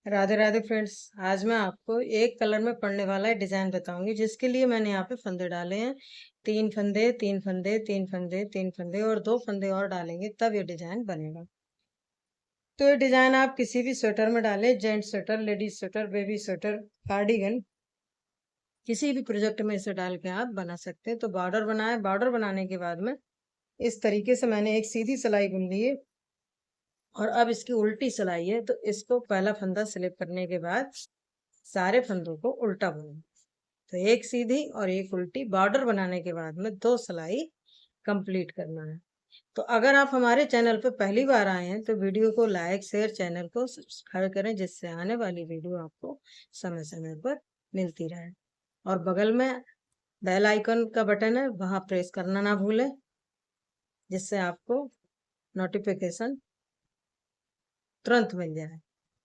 Radhe Radhe friends. आज मैं आपको एक कलर में पड़ने वाला डिजाइन बताऊंगी, जिसके लिए मैंने यहाँ पे फंदे डाले हैं। तीन फंदे, तीन फंदे, तीन फंदे, तीन फंदे और दो फंदे और डालेंगे, तब ये डिजाइन बनेगा। तो ये डिजाइन आप किसी भी स्वेटर में डालें, gents sweater, ladies sweater, baby sweater, cardigan, किसी भी प्रोजेक्ट में इसे डाल के आप बना सकते हैं। तो बॉर्डर बनाए, बॉर्डर बनाने के बाद में इस तरीके से मैंने एक सीधी सिलाई बुन ली है और अब इसकी उल्टी सिलाई है। तो इसको पहला फंदा स्लिप करने के बाद सारे फंदों को उल्टा बुनो। तो एक सीधी और एक उल्टी बॉर्डर बनाने के बाद में दो सिलाई कंप्लीट करना है। तो अगर आप हमारे चैनल पर पहली बार आए हैं तो वीडियो को लाइक शेयर, चैनल को सब्सक्राइब करें, जिससे आने वाली वीडियो आपको समय समय पर मिलती रहे। और बगल में बेल आइकन का बटन है, वहां प्रेस करना ना भूलें, जिससे आपको नोटिफिकेशन तुरंत मिल जाए।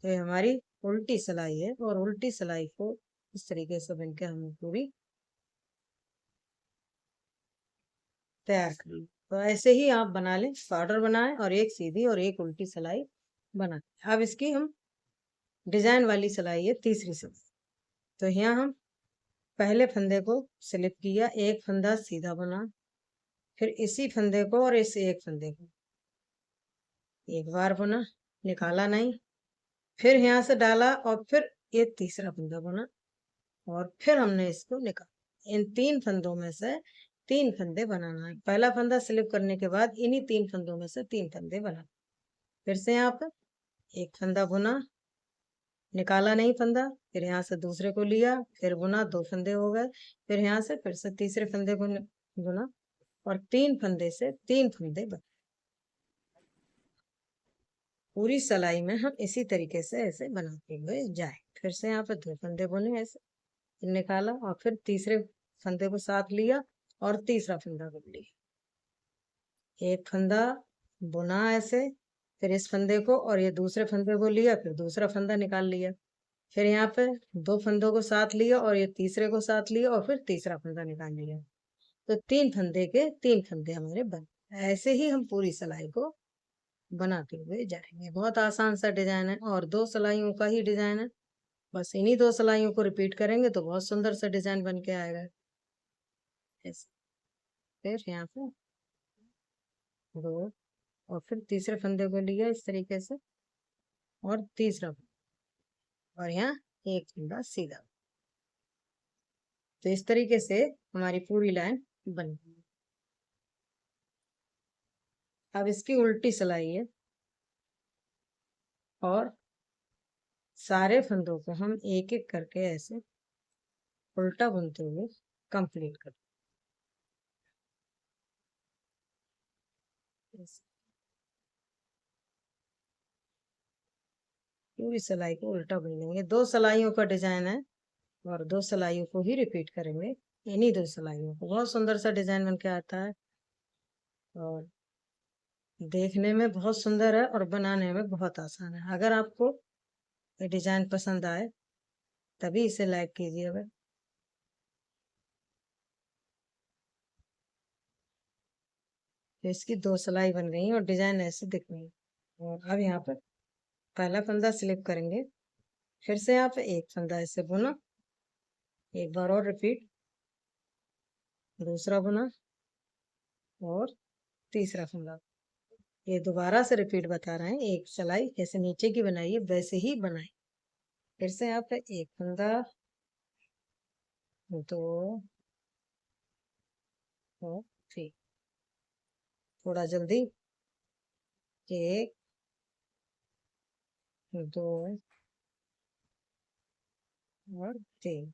तो ये हमारी उल्टी सिलाई है और उल्टी सिलाई को इस तरीके से बनकर हमें पूरी तैयार कर ली। तो ऐसे ही आप बना लें, बॉर्डर बनाएं और एक सीधी और एक उल्टी सिलाई बना। अब इसकी हम डिजाइन वाली सिलाई है, तीसरी सिलाई। तो यहाँ हम पहले फंदे को स्लिप किया, एक फंदा सीधा बना, फिर इसी फंदे को और इस एक फंदे को एक बार बुना, निकाला नहीं, फिर यहाँ से डाला और फिर ये तीसरा फंदा बुना और फिर हमने इसको निकाला। इन तीन फंदों में से तीन फंदे बनाना है। पहला फंदा स्लिप करने के बाद इन्हीं तीन फंदों में से तीन फंदे बनाना। फिर से यहाँ पर एक फंदा बुना, निकाला नहीं फंदा, फिर यहाँ से दूसरे को लिया, फिर बुना, दो फंदे हो गए, फिर यहाँ से फिर से तीसरे फंदे को बुना और तीन फंदे से तीन फंदे बने। पूरी सिलाई में हम इसी तरीके से ऐसे बनाते हुए जाए। फिर से यहाँ पर दो फंदे बुने, ऐसे निकाला और फिर तीसरे फंदे को साथ लिया और तीसरा फंदा बुन लिया। एक फंदा बुना ऐसे, फिर इस फंदे को और ये दूसरे फंदे को लिया, फिर दूसरा फंदा निकाल लिया, फिर यहाँ पे दो फंदों को साथ लिया और ये तीसरे को साथ लिया और फिर तीसरा फंदा निकाल लिया। तो तीन फंदे के तीन फंदे हमारे बन। ऐसे ही हम पूरी सिलाई को बनाते हुए जाएंगे। बहुत आसान सा डिजाइन है और दो सिलाइयों का ही डिजाइन है। बस इन्हीं दो सिलाइयों को रिपीट करेंगे तो बहुत सुंदर सा डिजाइन बन के आएगा। ऐसे फिर यहाँ पे दो और फिर तीसरे फंदे को लिया इस तरीके से और तीसरा और यहाँ एक फंदा सीधा। तो इस तरीके से हमारी पूरी लाइन बन गई। अब इसकी उल्टी सिलाई है और सारे फंदों को हम एक एक करके ऐसे उल्टा बुनते हुए कंप्लीट कर। पूरी सिलाई को उल्टा बुन लेंगे। दो सिलाइयों का डिजाइन है और दो सिलाइयों को ही रिपीट करेंगे। इन्हीं दो सिलाइयों को बहुत सुंदर सा डिजाइन बन के आता है और देखने में बहुत सुंदर है और बनाने में बहुत आसान है। अगर आपको ये डिजाइन पसंद आए तभी इसे लाइक कीजिएगा। तो इसकी दो सिलाई बन गई और डिजाइन ऐसे दिख रही है। और अब यहाँ पर पहला फंदा स्लिप करेंगे, फिर से यहाँ पे एक फंदा ऐसे बुना, एक बार और रिपीट, दूसरा बुना और तीसरा फंदा। ये दोबारा से रिपीट बता रहे हैं। एक सिलाई जैसे नीचे की बनाई है वैसे ही बनाई। फिर से यहाँ पे एक फंदा, दो और तीन। थोड़ा जल्दी, एक, दो और तीन।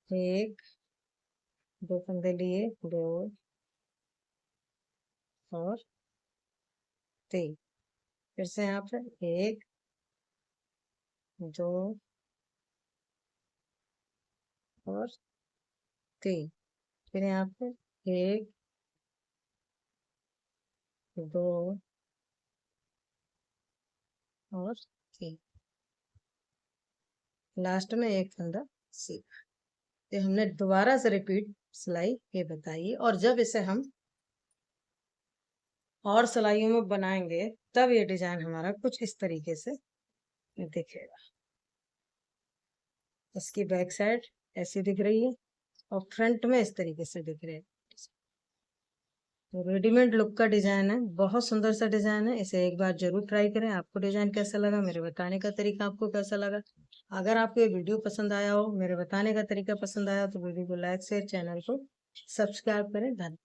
एक, दो फंदे लिए, दो और तीन। फिर से यहाँ पे एक, दो और तीन। फिर यहाँ पे एक, दो और तीन। लास्ट में एक फंदा सीधा। ये हमने दोबारा से रिपीट सिलाई ये बताई। और जब इसे हम और सिलाइयों में बनाएंगे तब ये डिजाइन हमारा कुछ इस तरीके से दिखेगा। इसकी बैक साइड ऐसी दिख रही है और फ्रंट में इस तरीके से दिख रहे हैं। तो रेडीमेड लुक का डिजाइन है, बहुत सुंदर सा डिजाइन है। इसे एक बार जरूर ट्राई करें। आपको डिजाइन कैसा लगा, मेरे बताने का तरीका आपको कैसा लगा? अगर आपको ये वीडियो पसंद आया हो, मेरे बताने का तरीका पसंद आया तो वीडियो को लाइक शेयर, चैनल को सब्सक्राइब करें। धन्यवाद।